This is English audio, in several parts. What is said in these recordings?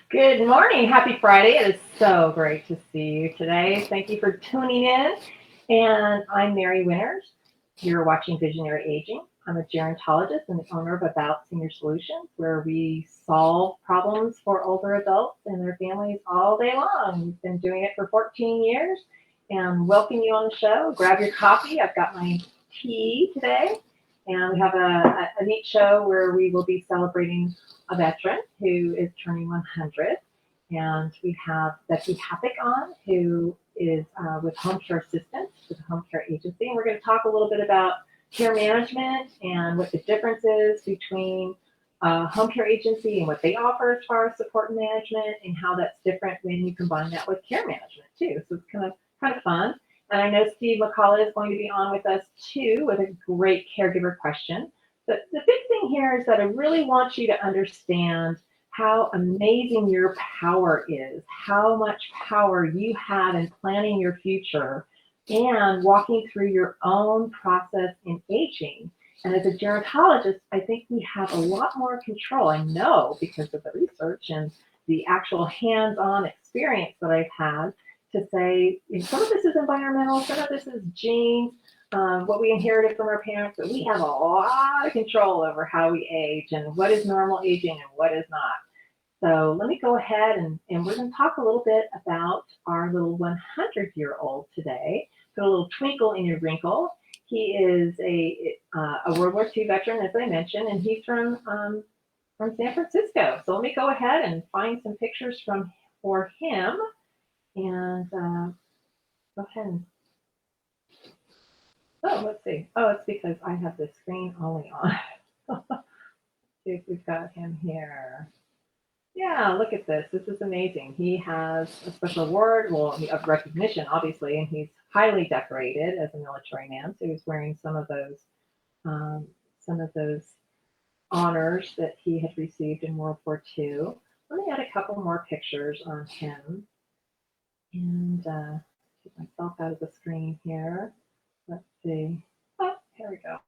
Good morning. Happy Friday. It is so great to see you today. Thank you for tuning in. And I'm Mary Winters. You're watching Visionary Aging. I'm a gerontologist and the owner of About Senior Solutions, where we solve problems for older adults and their families all day long. We've been doing it for 14 years and welcome you on the show. Grab your coffee. I've got my tea today. And we have a neat show where we will be celebrating a veteran who is turning 100. And we have Becky Happick on, who is with Home Care Assistance, with the Home Care Agency. And we're going to talk a little bit about care management and what the difference is between home care agency and what they offer as far as support and management, and how that's different when you combine that with care management too. So it's kind of fun. And I know Steve McCullough is going to be on with us too with a great caregiver question. But the big thing here is that I really want you to understand how amazing your power is, how much power you have in planning your future and walking through your own process in aging. And as a gerontologist, I think we have a lot more control. I know because of the research and the actual hands on experience that I've had to say, some of this is environmental, some of this is genes, what we inherited from our parents, but we have a lot of control over how we age and what is normal aging and what is not. So let me go ahead and we're going to talk a little bit about our little 100-year-old today. Put a little twinkle in your wrinkle. He is a World War II veteran, as I mentioned, and he's from San Francisco. So let me go ahead and find some pictures for him. And go ahead and, oh, let's see. Oh, it's because I have the screen only on. See if we've got him here. Yeah, look at this. This is amazing. He has a special award, well, of recognition, obviously, and he's highly decorated as a military man. So he's wearing um, some of those honors that he had received in World War II. Let me add a couple more pictures on him and take myself out of the screen here. Let's see. Oh, here we go.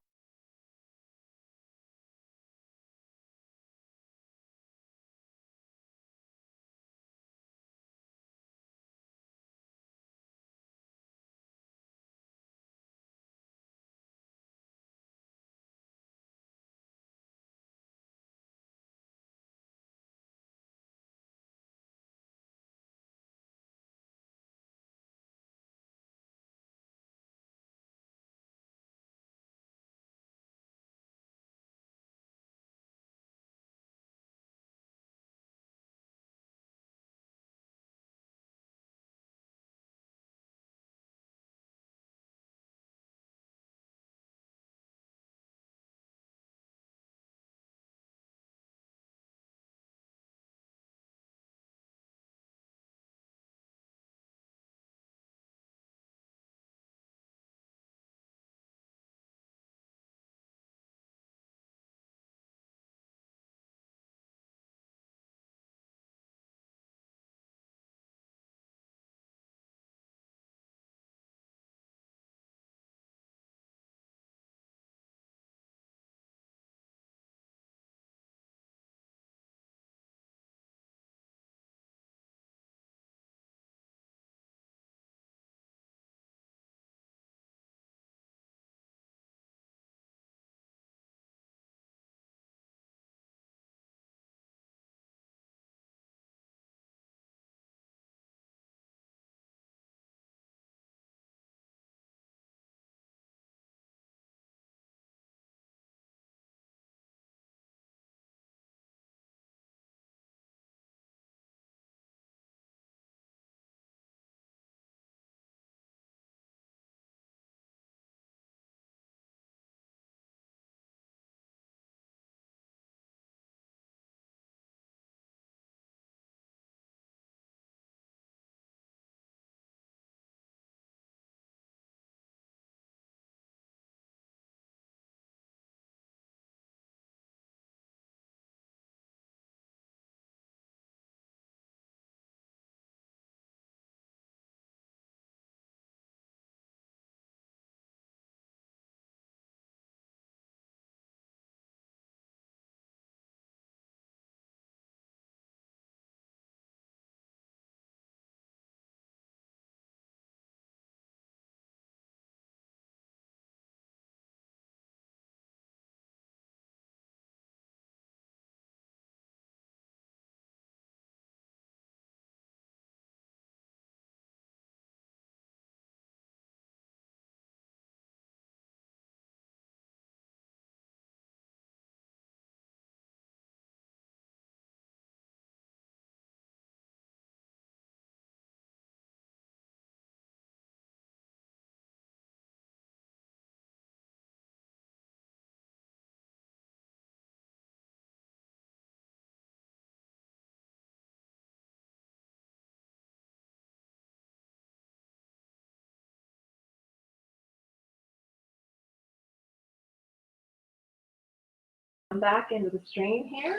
come back into the stream here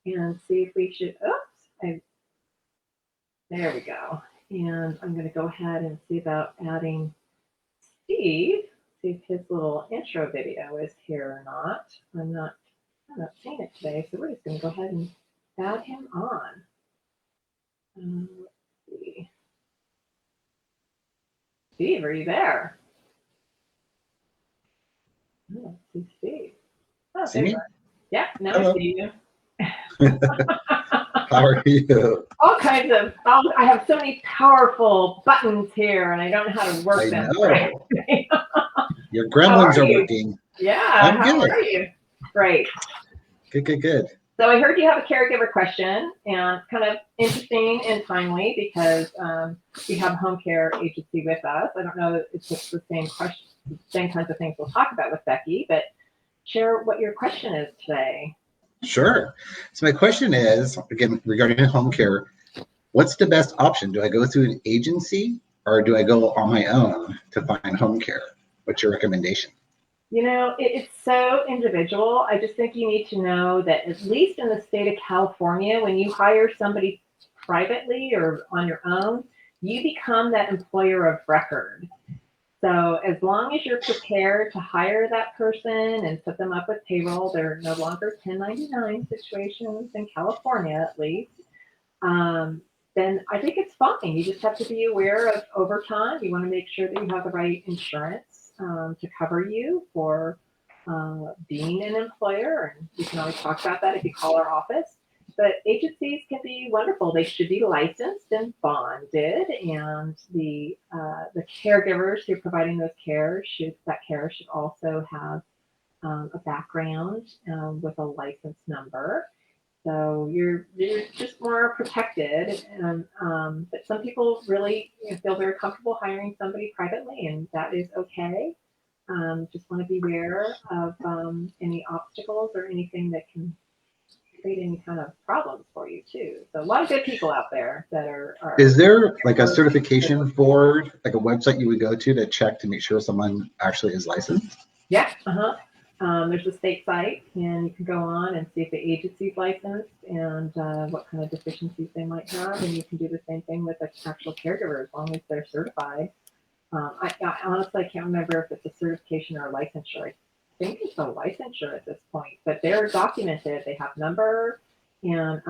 and see if we should, there we go. And I'm going to go ahead and see about adding Steve, see if his little intro video is here or not. I'm not seeing it today, so we're just going to go ahead and add him on. Let's see. Steve, are you there? Oh, see Steve. Oh, See me? Yeah, now Hello. I see you. How are you? All kinds of, I have so many powerful buttons here, and I don't know how to work I them. know. Your How gremlins are are you? working. Yeah, I'm how good. are you? Great. Good. So I heard you have a caregiver question, and kind of interesting and timely because we have a home care agency with us. I don't know if it's the same question, same kinds of things we'll talk about with Becky, but share what your question is today. Sure. So my question is, again, regarding home care, what's the best option? Do I go through an agency or do I go on my own to find home care? What's your recommendation? You know, it's so individual. I just think you need to know that at least in the state of California, when you hire somebody privately or on your own, you become that employer of record. So as long as you're prepared to hire that person and put them up with payroll, they're no longer 1099 situations in California, at least. Then I think it's fine. You just have to be aware of overtime. You want to make sure that you have the right insurance to cover you for being an employer. And we can always talk about that if you call our office. But agencies can be wonderful. They should be licensed and bonded, and the caregivers who are providing those care should also have a background with a license number. So you're just more protected, and but some people really feel very comfortable hiring somebody privately, and that is okay. Just want to be aware of any obstacles or anything that can create any kind of problems for you too. So a lot of good people out there that are Is there like a certification board, like a website you would go to check to make sure someone actually is licensed? Yeah, there's a state site, and you can go on and see if the agency's licensed and what kind of deficiencies they might have, and you can do the same thing with an actual caregiver as long as they're certified. I honestly can't remember if it's a certification or a licensure. I think it's a licensure at this point, but they're documented. They have number, and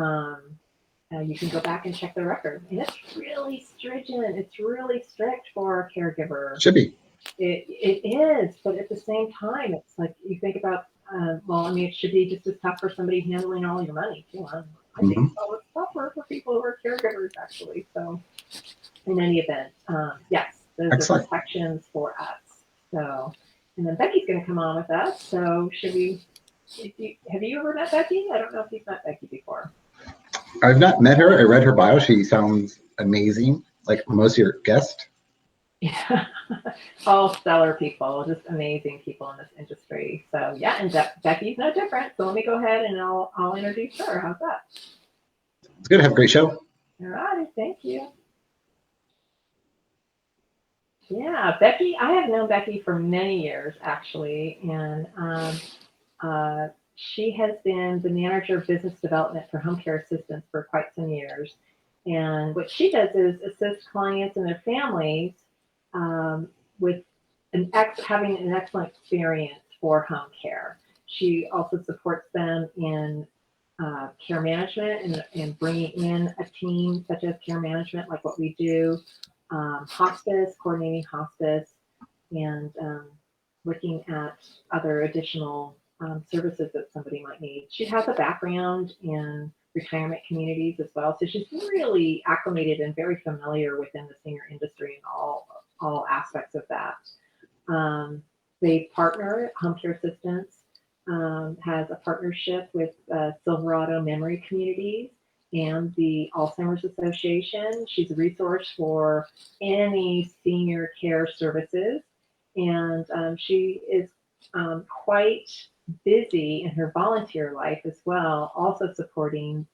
you can go back and check their record. And it's really stringent. It's really strict for a caregiver. Should be. It is, but at the same time, it's like you think about. Well, I mean, it should be just as tough for somebody handling all your money too. I think it's tougher for people who are caregivers actually. So, in any event, yes. Those Excellent. are protections for us. So, and then Becky's going to come on with us. So, should we? Have you ever met Becky? I don't know if you've met Becky before. I've not met her. I read her bio. She sounds amazing, like most of your guests. Yeah, all stellar people, just amazing people in this industry. So yeah, and Becky's no different. So let me go ahead and I'll introduce her. How's that? It's good. Have a great show. All right, thank you. Yeah, Becky, I have known Becky for many years actually, and she has been the manager of business development for Home Care Assistance for quite some years. And what she does is assist clients and their families with having an excellent experience for home care. She also supports them in care management and bringing in a team such as care management, like what we do, hospice, coordinating hospice, and looking at other additional services that somebody might need. She has a background in retirement communities as well, so she's really acclimated and very familiar within the senior industry and all aspects of that. They partner, Home Care Assistance has a partnership with Silverado Memory Communities and the Alzheimer's Association. She's a resource for any senior care services, and she is quite busy in her volunteer life as well, also supporting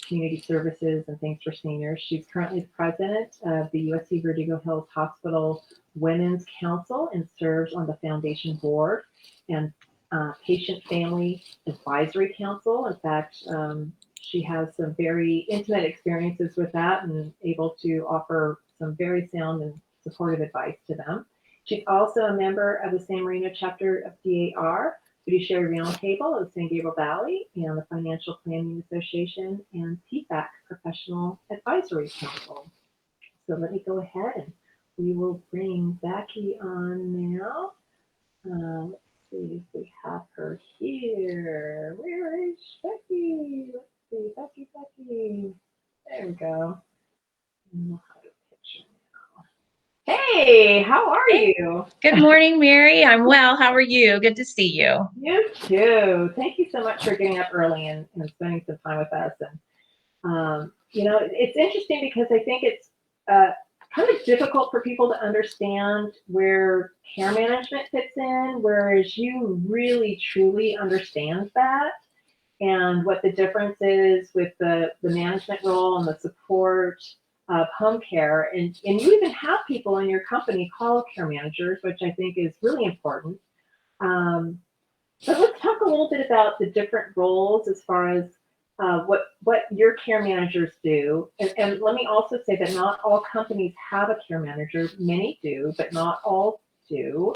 community services and things for seniors. She's currently the president of the USC Verdugo Hills Hospital Women's Council and serves on the foundation board. And Patient Family Advisory Council. In fact, she has some very intimate experiences with that and able to offer some very sound and supportive advice to them. She's also a member of the San Marino chapter of DAR, Fiduciary Roundtable of San Gabriel Valley, and the Financial Planning Association and PFAC Professional Advisory Council. So let me go ahead and we will bring Becky on now. Let's see if we have her here. Where is Becky? Let's see, Becky. There we go. And we'll have a picture now. Hey, how are you? Good morning, Mary. I'm well. How are you? Good to see you. You too. Thank you so much for getting up early and spending some time with us. And, it's interesting because I think it's kind of difficult for people to understand where care management fits in, whereas you really truly understand that and what the difference is with the management role and the support of home care. And you even have people in your company called care managers, which I think is really important. But let's talk a little bit about the different roles as far as what your care managers do. And let me also say that not all companies have a care manager. Many do, but not all do.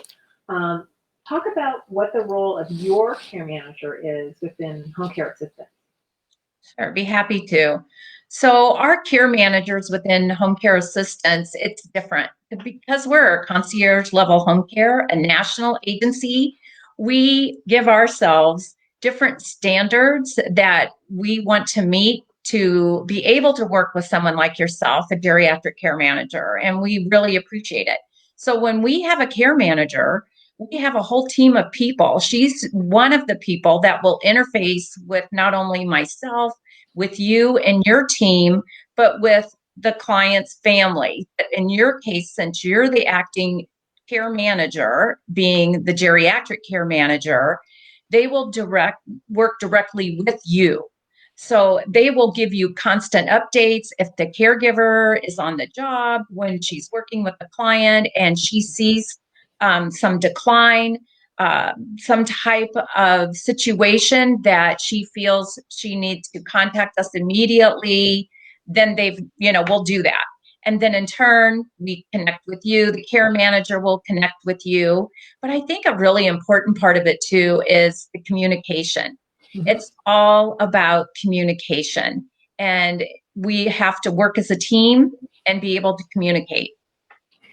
Talk about what the role of your care manager is within home care assistance. Sure, be happy to. So our care managers within home care assistance, it's different. Because we're a concierge level home care, a national agency, we give ourselves different standards that we want to meet to be able to work with someone like yourself, a geriatric care manager, and we really appreciate it. So when we have a care manager, we have a whole team of people. She's one of the people that will interface with not only myself, with you and your team, but with the client's family. In your case, since you're the acting care manager, being the geriatric care manager, they will work directly with you. So they will give you constant updates if the caregiver is on the job, when she's working with the client and she sees some decline, some type of situation that she feels she needs to contact us immediately, then we'll do that. And then in turn, we connect with you. The care manager will connect with you. But I think a really important part of it too is the communication. Mm-hmm. It's all about communication. And we have to work as a team and be able to communicate.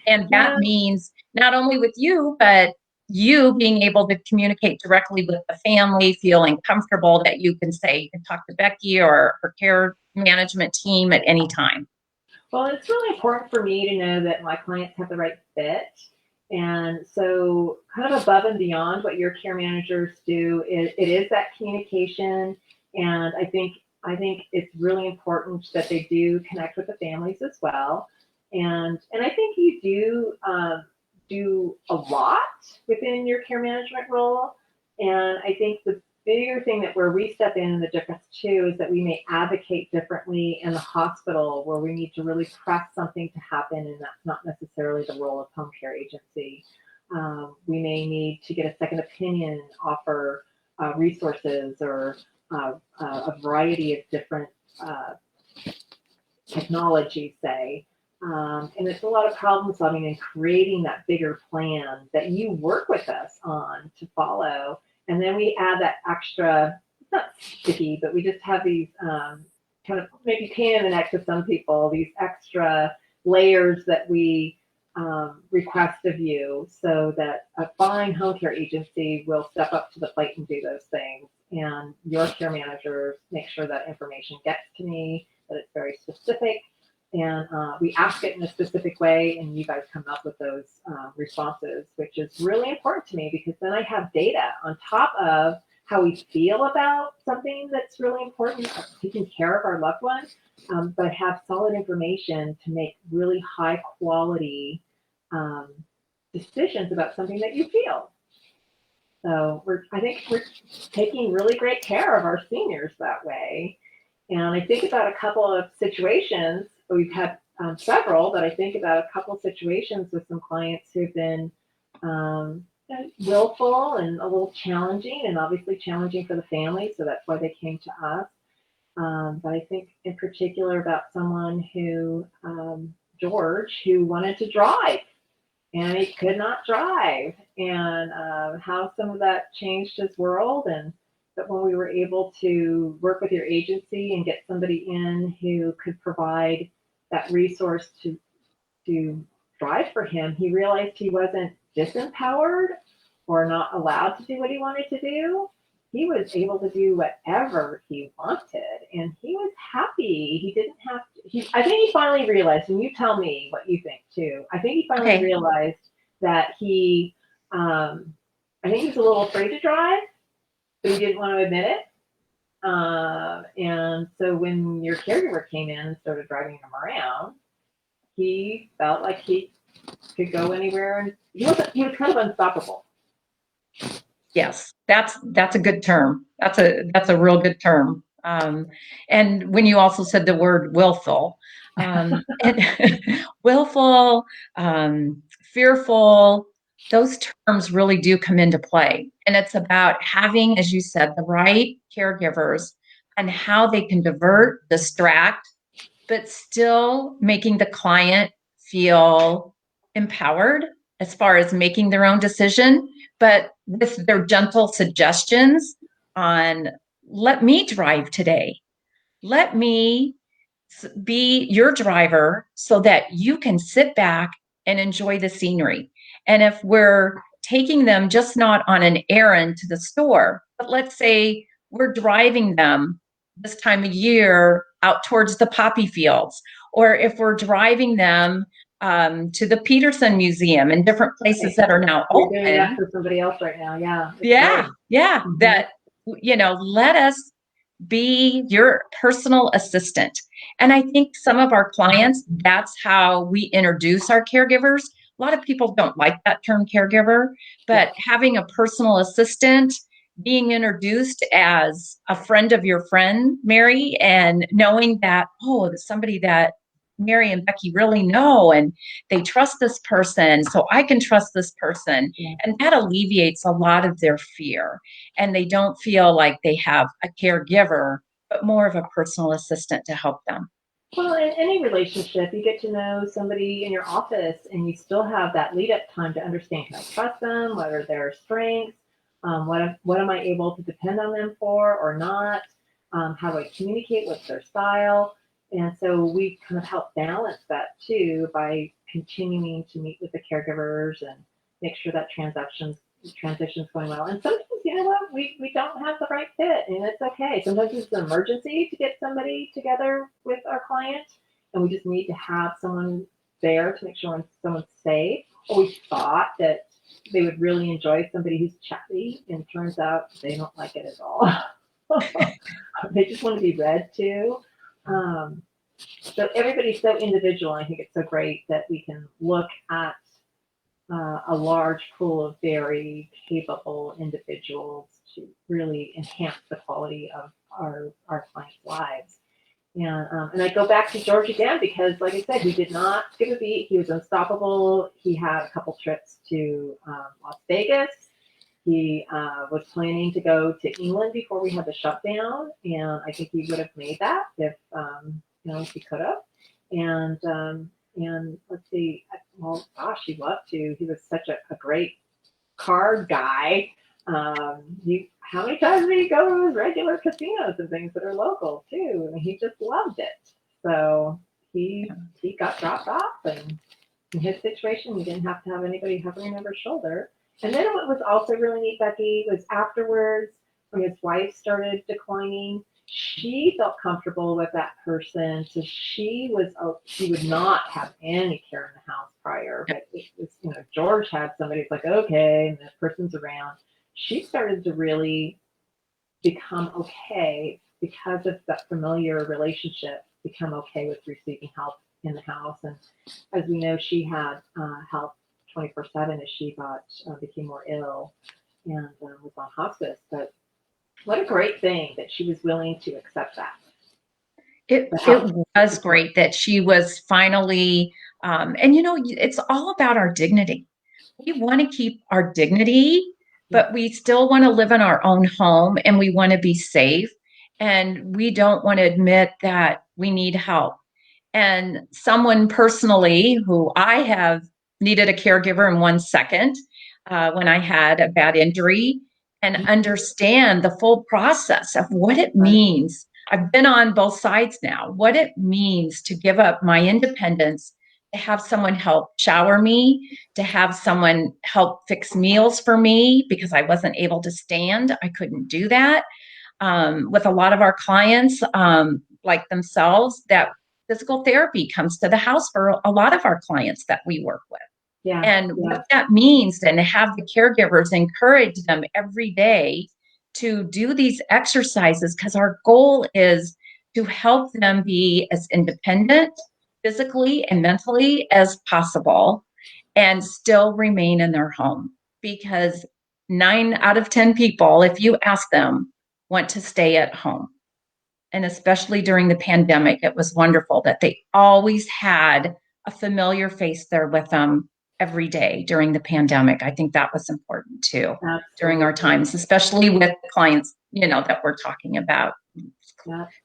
And that means not only with you, but you being able to communicate directly with the family, feeling comfortable that you can say, you can talk to Becky or her care management team at any time. Well, it's really important for me to know that my clients have the right fit. And so kind of above and beyond what your care managers do, it is that communication. And I think it's really important that they do connect with the families as well. And I think you do a lot within your care management role. And I think the bigger thing that where we step in the difference too is that we may advocate differently in the hospital where we need to really press something to happen, and that's not necessarily the role of home care agency. We may need to get a second opinion, offer resources or a variety of different technologies, say. And it's a lot of problem solving and creating that bigger plan that you work with us on to follow. And then we add that extra, it's not sticky, but we just have these kind of maybe pain in the neck to some people, these extra layers that we request of you so that a fine home care agency will step up to the plate and do those things. And your care managers make sure that information gets to me, that it's very specific. And we ask it in a specific way, and you guys come up with those responses, which is really important to me because then I have data on top of how we feel about something that's really important, taking care of our loved ones, but have solid information to make really high quality decisions about something that you feel. So I think we're taking really great care of our seniors that way. And I think about a couple of situations. We've had several, but I think about a couple of situations with some clients who've been, willful and a little challenging, and obviously challenging for the family. So that's why they came to us. But I think in particular about someone who, George, who wanted to drive and he could not drive, and how some of that changed his world. And but when we were able to work with your agency and get somebody in who could provide that resource to drive for him, he realized he wasn't disempowered or not allowed to do what he wanted to do. He was able to do whatever he wanted, and he was happy. He didn't have to. I think he finally realized, and you tell me what you think too. I think he finally Okay. realized that I think he was a little afraid to drive, but he didn't want to admit it. And so when your caregiver came in and started driving him around, he felt like he could go anywhere, and he was kind of unstoppable. Yes, that's a good term. That's a real good term. And when you also said the word willful, and willful, fearful, those terms really do come into play. And it's about having, as you said, the right caregivers and how they can divert, distract, but still making the client feel empowered as far as making their own decision, but with their gentle suggestions on, let me drive today. Let me be your driver so that you can sit back and enjoy the scenery. And if we're taking them just not on an errand to the store, but let's say we're driving them this time of year out towards the poppy fields, or if we're driving them to the Peterson Museum and different places that are now We're doing that open. for somebody else right now. Yeah. Yeah, yeah, Mhm. that, let us be your personal assistant. And I think some of our clients, that's how we introduce our caregivers. A lot of people don't like that term caregiver, but having a personal assistant, being introduced as a friend of your friend, Mary, and knowing that, oh, there's somebody that Mary and Becky really know, and they trust this person, so I can trust this person. Yeah. And that alleviates a lot of their fear. And they don't feel like they have a caregiver, but more of a personal assistant to help them. Well, in any relationship, you get to know somebody in your office, and you still have that lead up time to understand, can I trust them? What are their strengths? What am I able to depend on them for or not? How do I communicate? What's their style? And so we kind of help balance that too by continuing to meet with the caregivers and make sure that transition's going well. And sometimes, you know what, we don't have the right fit, and it's okay. Sometimes it's an emergency to get somebody together with our client, and we just need to have someone there to make sure someone's safe. Or we thought that they would really enjoy somebody who's chatty, and it turns out they don't like it at all. They just want to be read to. So everybody's so individual. I think it's so great that we can look at a large pool of very capable individuals to really enhance the quality of our clients' lives. And I go back to George again because, like I said, he did not skip a beat. He was unstoppable. He had a couple trips to Las Vegas. He was planning to go to England before we had the shutdown, and I think he would have made that if if he could have. And let's see, well, gosh, he'd love to. He was such a great car guy. How many times did he go to his regular casinos and things that are local too? And he just loved it. So he got dropped off, and in his situation, he didn't have to have anybody hovering over his shoulder. And then what was also really neat, Becky, was afterwards, when his wife started declining, she felt comfortable with that person. So she would not have any care in the house prior, but it was, George had somebody who's like, okay, and the person's around. She started to really become okay because of that familiar relationship, become okay with receiving help in the house. And as we know, she had help 24/7 as she became more ill and was on hospice. But what a great thing that she was willing to accept that. It was great that she was finally, and it's all about our dignity. we want to keep our dignity, but we still want to live in our own home and we want to be safe. And we don't want to admit that we need help. And someone personally who I have needed a caregiver in 1 second when I had a bad injury and understand the full process of what it means. I've been on both sides now, what it means to give up my independence, to have someone help shower me, to have someone help fix meals for me because I wasn't able to stand. I couldn't do that. With a lot of our clients, like themselves, that physical therapy comes to the house for a lot of our clients that we work with. Yeah. And what that means, and to have the caregivers encourage them every day to do these exercises, because our goal is to help them be as independent physically and mentally as possible and still remain in their home. Because 9 out of 10 people, if you ask them, want to stay at home. And especially during the pandemic, it was wonderful that they always had a familiar face there with them every day during the pandemic. I think that was important too during our times, especially with clients, that we're talking about.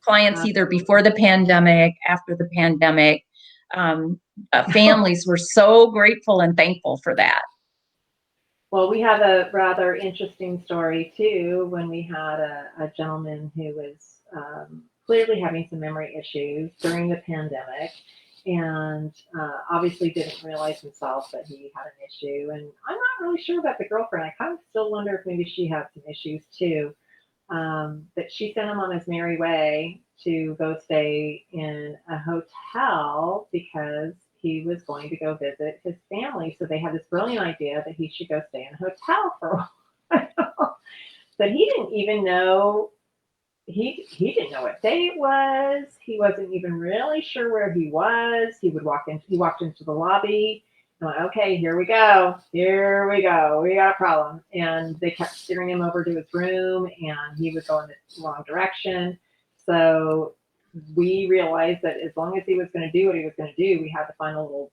Clients either before the pandemic, after the pandemic. Families were so grateful and thankful for that. Well, we have a rather interesting story too when we had a gentleman who was clearly having some memory issues during the pandemic and obviously didn't realize himself that he had an issue. And I'm not really sure about the girlfriend. I kind of still wonder if maybe she had some issues too. But she sent him on his merry way to go stay in a hotel because he was going to go visit his family. So they had this brilliant idea that he should go stay in a hotel for a while. But he didn't even know, he didn't know what day it was. He wasn't even really sure where he was. He walked into the lobby and went, okay, here we go. We got a problem. And they kept steering him over to his room and he was going the wrong direction. So we realized that as long as he was going to do what he was going to do, we had to find a little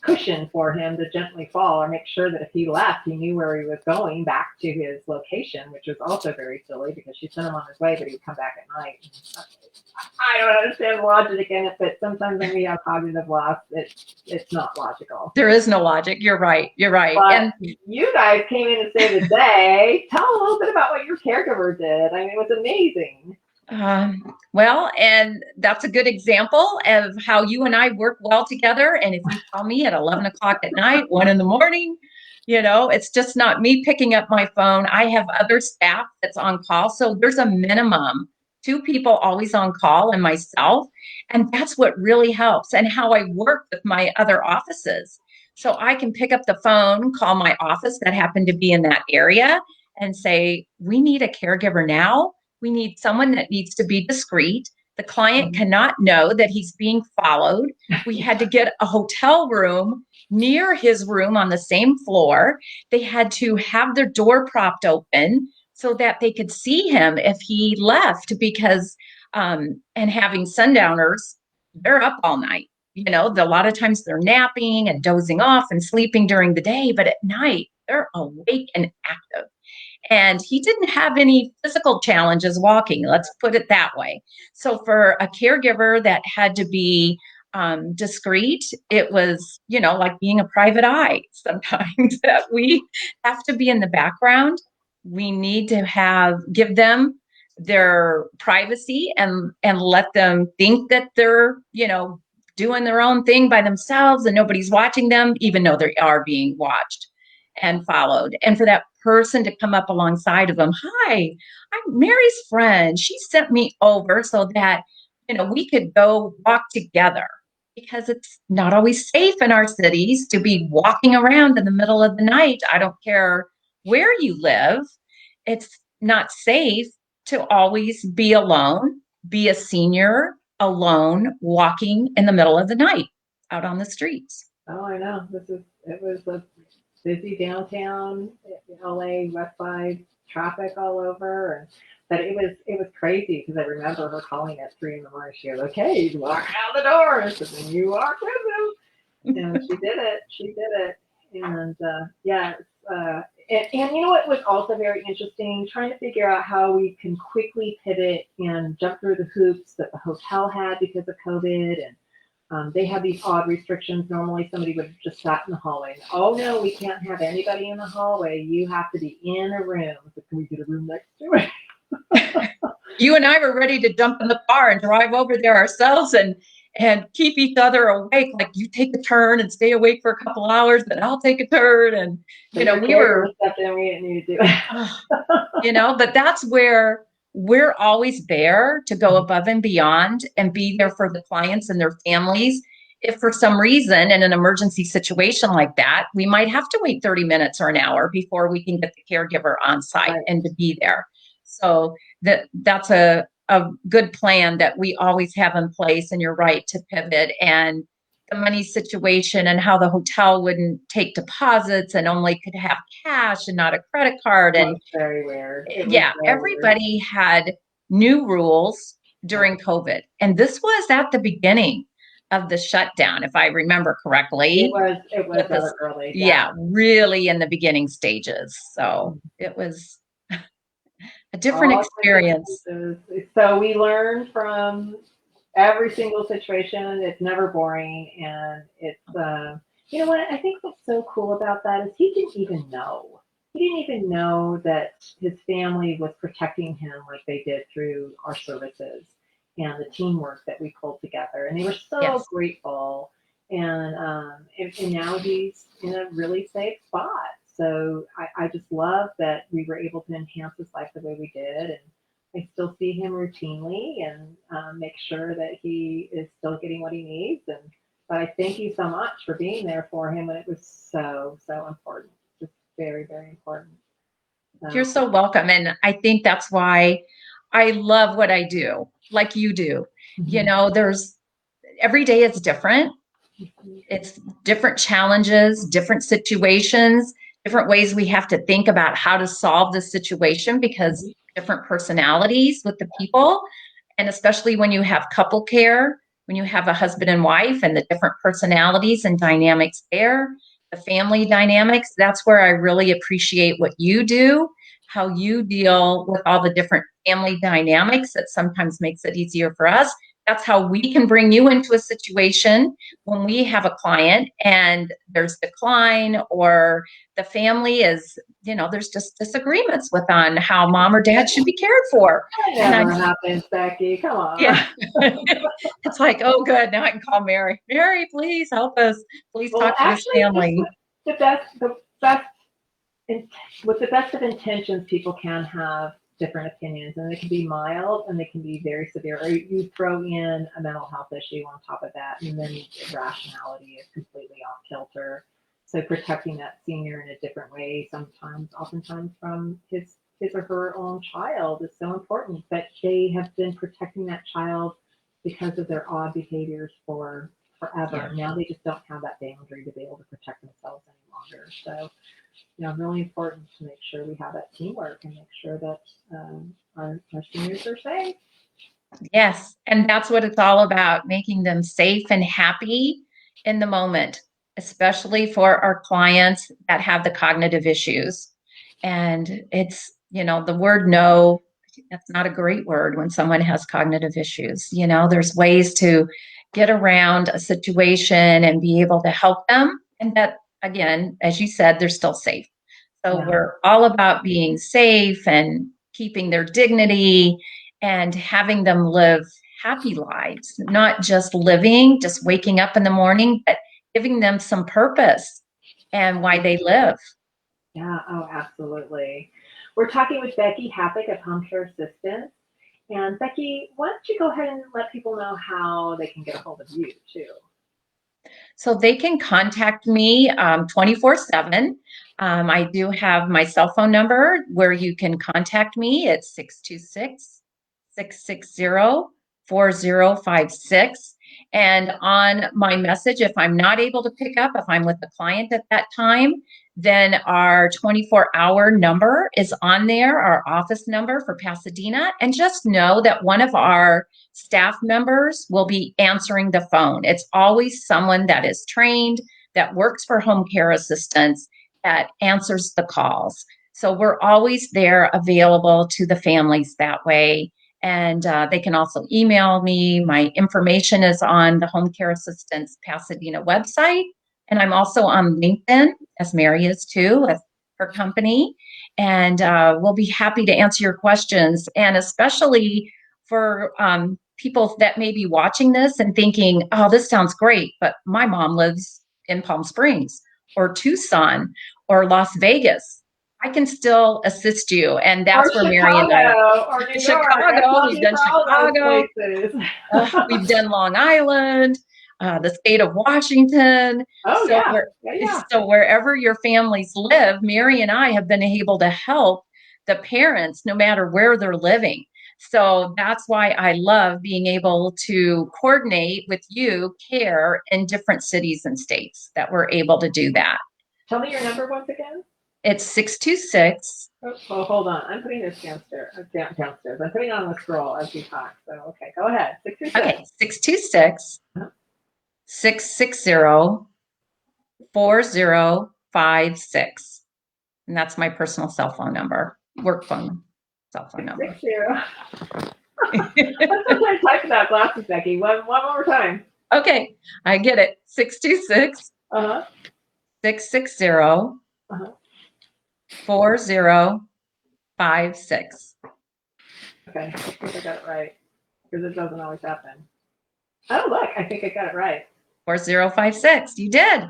cushion for him to gently fall or make sure that if he left, he knew where he was going back to his location, which was also very silly because she sent him on his way, but he would come back at night. I don't understand the logic in it, but sometimes when we have cognitive loss, it's not logical. There is no logic. You're right. But And you guys came in to save the day. Tell a little bit about what your caregiver did. I mean, it was amazing. Well, and that's a good example of how you and I work well together. And if you call me at 11 o'clock at night, 1 a.m, it's just not me picking up my phone. I have other staff that's on call. So there's a minimum 2 people always on call and myself. And that's what really helps and how I work with my other offices. So I can pick up the phone, call my office that happened to be in that area and say, we need a caregiver now. We need someone that needs to be discreet. The client cannot know that he's being followed. We had to get a hotel room near his room on the same floor. They had to have their door propped open so that they could see him if he left because, and having sundowners, they're up all night. A lot of times they're napping and dozing off and sleeping during the day, but at night they're awake and active. And he didn't have any physical challenges walking, let's put it that way. So for a caregiver that had to be discreet, it was, like being a private eye sometimes that we have to be in the background. We need to give them their privacy and let them think that they're, doing their own thing by themselves and nobody's watching them, even though they are being watched and followed. And for that person to come up alongside of them, hi, I'm Mary's friend. She sent me over so that, we could go walk together because it's not always safe in our cities to be walking around in the middle of the night. I don't care where you live. It's not safe to always be alone, be a senior alone, walking in the middle of the night out on the streets. Oh, I know. It was a busy downtown LA West Side traffic all over, but it was crazy because I remember her calling at 3 a.m. She goes, "Okay, you walk out the door," and so then you walk with him, and she did it. And yeah, and you know what was also very interesting? Trying to figure out how we can quickly pivot and jump through the hoops that the hotel had because of COVID. And they had these odd restrictions. Normally somebody would have just sat in the hallway. And, oh no, we can't have anybody in the hallway. You have to be in a room. So can we get a room next to it? You and I were ready to jump in the car and drive over there ourselves and keep each other awake. Like, you take a turn and stay awake for a couple hours, then I'll take a turn. And, We didn't need to do it. but that's where we're always there to go above and beyond and be there for the clients and their families. If for some reason in an emergency situation like that, we might have to wait 30 minutes or an hour before we can get the caregiver on site Right. and to be there. So that's a good plan that we always have in place. And you're right to pivot, and the money situation and how the hotel wouldn't take deposits and only could have cash and not a credit card. It And was very weird. It was yeah, very everybody had new rules during COVID. And this was at the beginning of the shutdown, if I remember correctly. weird. It was With this- early. Yeah, really in the beginning stages. So it was a different All experience. circumstances. So we learned from every single situation. It's never boring, and it's you know what I think what's so cool about that is he didn't even know. He didn't even know that his family was protecting him like they did through our services and the teamwork that we pulled together, and they were so Yes. grateful. And now he's in a really safe spot. So I just love that we were able to enhance his life the way we did. And I still see him routinely and make sure that he is still getting what he needs. But I thank you so much for being there for him. And it was so, so important. Just very, very important. You're so welcome. And I think that's why I love what I do, like you do. There's every day is different. It's different challenges, different situations, different ways we have to think about how to solve the situation because different personalities with the people. And especially when you have couple care, when you have a husband and wife and the different personalities and dynamics there, the family dynamics, that's where I really appreciate what you do, how you deal with all the different family dynamics that sometimes makes it easier for us. That's how we can bring you into a situation when we have a client and there's decline or the family is, there's just disagreements on how mom or dad should be cared for. That never happens, Becky. Come on. Yeah. It's like, oh, good. Now I can call Mary. Mary, please help us. Please talk to this family. With the best of intentions, people can have different opinions, and they can be mild and they can be very severe. Or you throw in a mental health issue on top of that, and then rationality is completely off kilter. So protecting that senior in a different way, oftentimes from his or her own child is so important. But they have been protecting that child because of their odd behaviors for forever. Yeah. Now they just don't have that boundary to be able to protect themselves any longer. So really important to make sure we have that teamwork and make sure that our seniors are safe. Yes. And that's what it's all about, making them safe and happy in the moment, especially for our clients that have the cognitive issues. And it's, the word no, that's not a great word when someone has cognitive issues. There's ways to get around a situation and be able to help them. And that, again, as you said, they're still safe. So we're all about being safe and keeping their dignity and having them live happy lives, not just waking up in the morning, but giving them some purpose and why they live. Yeah, oh, absolutely. We're talking with Becky Happick of Home Care Assistance. And Becky, why don't you go ahead and let people know how they can get a hold of you too? So they can contact me 24/7. I do have my cell phone number where you can contact me. It's 626-660-4056. And on my message, if I'm not able to pick up, if I'm with the client at that time, then our 24-hour number is on there, our office number for Pasadena. And just know that one of our staff members will be answering the phone. It's always someone that is trained that works for home care assistants that answers the calls. So we're always there available to the families that way. And they can also email me. My information is on the Home Care Assistance Pasadena website. And I'm also on LinkedIn, as Mary is too, with her company. And we'll be happy to answer your questions. And especially for people that may be watching this and thinking, oh, this sounds great, but my mom lives in Palm Springs or Tucson or Las Vegas. I can still assist you. And that's or where Mary and I, Or New York. Chicago, we've done Chicago. Places. We've done Long Island, the state of Washington. Oh, So yeah. So wherever your families live, Mary and I have been able to help the parents no matter where they're living. So that's why I love being able to coordinate with you care in different cities and states that we're able to do that. Tell me your number once again. It's 626. Oh, hold on. I'm putting this downstairs. Downstairs. I'm putting it on the scroll as we talk. So, okay, go ahead. 626. Okay, 626 660 4056. And that's my personal cell phone number, work phone, cell phone number. 660. I'm typing out glasses, Becky. One more time. Okay, I get it. 626 660 4056. Okay, I think I got it right. Because it doesn't always happen. Oh, look, I think I got it right. 4056. You did.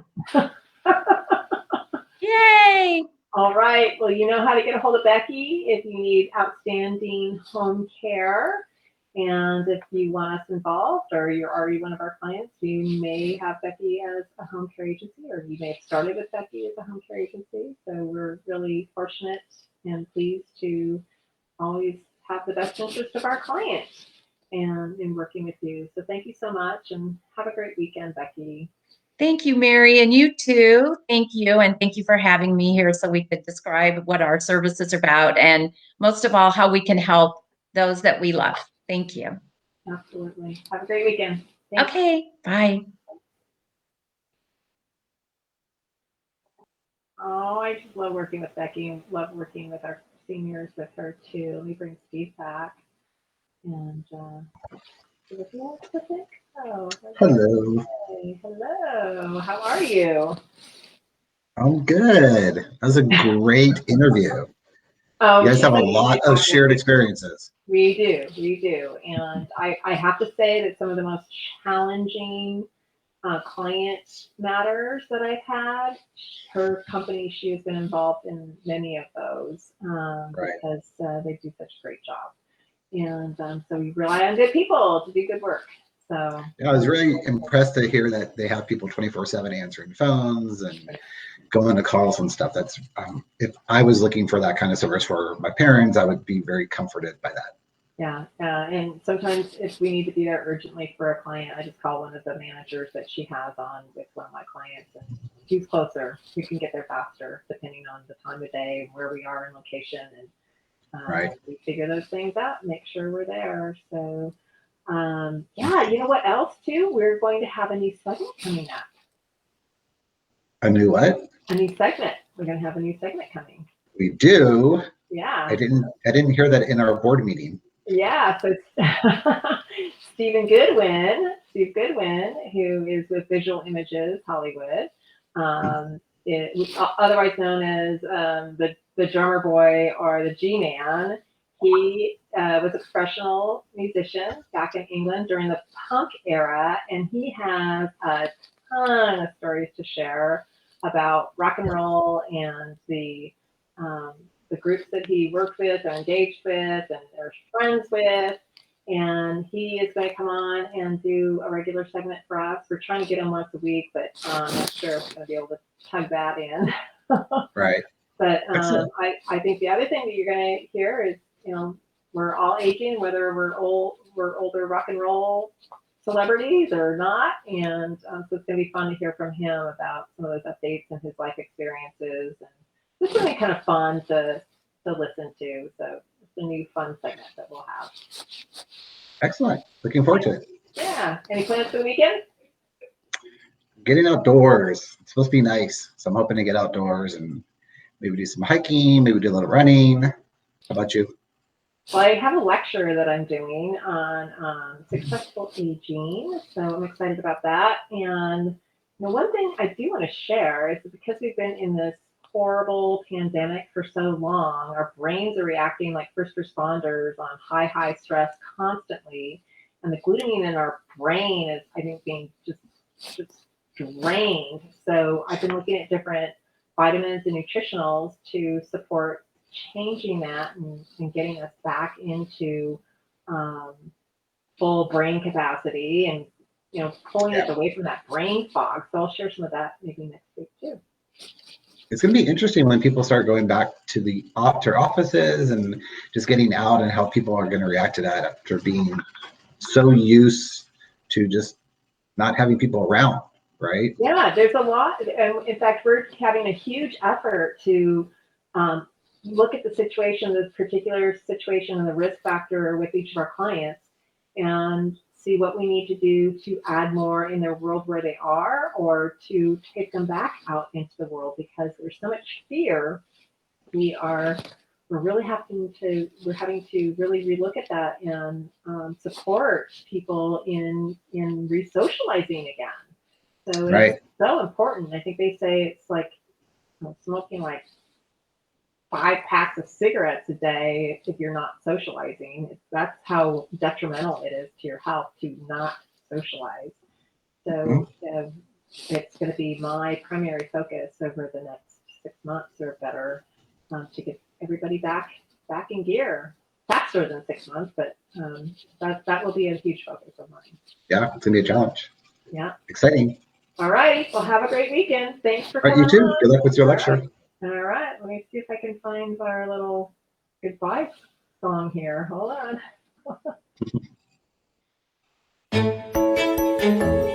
Yay. All right. Well, you know how to get a hold of Becky if you need outstanding home care. And if you want us involved or you're already one of our clients, you may have Becky as a home care agency, or you may have started with Becky as a home care agency. So we're really fortunate and pleased to always have the best interest of our clients and in working with you. So thank you so much and have a great weekend, Becky. Thank you, Mary, and you too. Thank you, and thank you for having me here so we could describe what our service is about and most of all, how we can help those that we love. Thank you. Absolutely. Have a great weekend. Thanks. Okay, bye. Oh, I just love working with Becky and love working with our seniors with her too. Let me bring Steve back. And if you want to think, oh, Hello. hey, hello. How are you? I'm good. That was a great interview. Oh, You guys have a lot of shared experiences. We do. And I have to say that some of the most challenging client matters that I've had, her company, she has been involved in many of those because they do such a great job. And so we rely on good people to do good work. So Yeah, I was really impressed to hear that they have people 24/7 answering phones and going to calls and stuff. That's if I was looking for that kind of service for my parents, I would be very comforted by that. yeah, and sometimes if we need to be there urgently for a client, I just call one of the managers that she has on with one of my clients, and she's closer. We can get there faster depending on the time of day, where we are in location, and we figure those things out, make sure we're there. So yeah, you know what else too? We're going to have a new segment coming up. A new what? A new segment. We're going to have a new segment coming. We do. Yeah. I didn't hear that in our board meeting. Yeah, so Steve Goodwin, who is with Visual Images Hollywood, otherwise known as the drummer boy or the G-Man. He was a professional musician back in England during the punk era, and he has a ton of stories to share about rock and roll and the groups that he worked with or engaged with and they're friends with. And he is going to come on and do a regular segment for us. We're trying to get him once a week, but I'm not sure if we're going to be able to tug that in. Right. But I think the other thing that you're going to hear is, we're all aging, whether we're older rock and roll celebrities or not. And so it's going to be fun to hear from him about some of those updates and his life experiences. And it's really kind of fun to listen to. So it's a new fun segment that we'll have. Excellent. Looking forward to it. Yeah. Any plans for the weekend? getting outdoors. It's supposed to be nice. So I'm hoping to get outdoors and maybe do some hiking, maybe do a little running. How about you? Well, I have a lecture that I'm doing on successful aging, so I'm excited about that. And one thing I do want to share is that because we've been in this horrible pandemic for so long, our brains are reacting like first responders on high stress constantly, and the glutamine in our brain is, I think, being just drained. So I've been looking at different vitamins and nutritionals to support changing that and getting us back into full brain capacity and pulling us away from that brain fog. So I'll share some of that maybe next week too. It's going to be interesting when people start going back to their offices and just getting out, and how people are going to react to that after being so used to just not having people around, right? Yeah, there's a lot. In fact, we're having a huge effort to look at the situation, this particular situation and the risk factor with each of our clients, and see what we need to do to add more in their world where they are, or to take them back out into the world, because there's so much fear. We're having to really relook at that and support people in re-socializing again. So it's so important. I think they say it's like smoking like 5 packs of cigarettes a day if you're not socializing. That's how detrimental it is to your health to not socialize. So it's going to be my primary focus over the next 6 months or better, to get everybody back in gear faster than 6 months, but that will be a huge focus of mine. Yeah, it's gonna be a challenge. Yeah. Exciting. All right. Well, have a great weekend. Thanks for coming. You too. On. Good luck with your lecture. All right. Let me see if I can find our little goodbye song here. Hold on.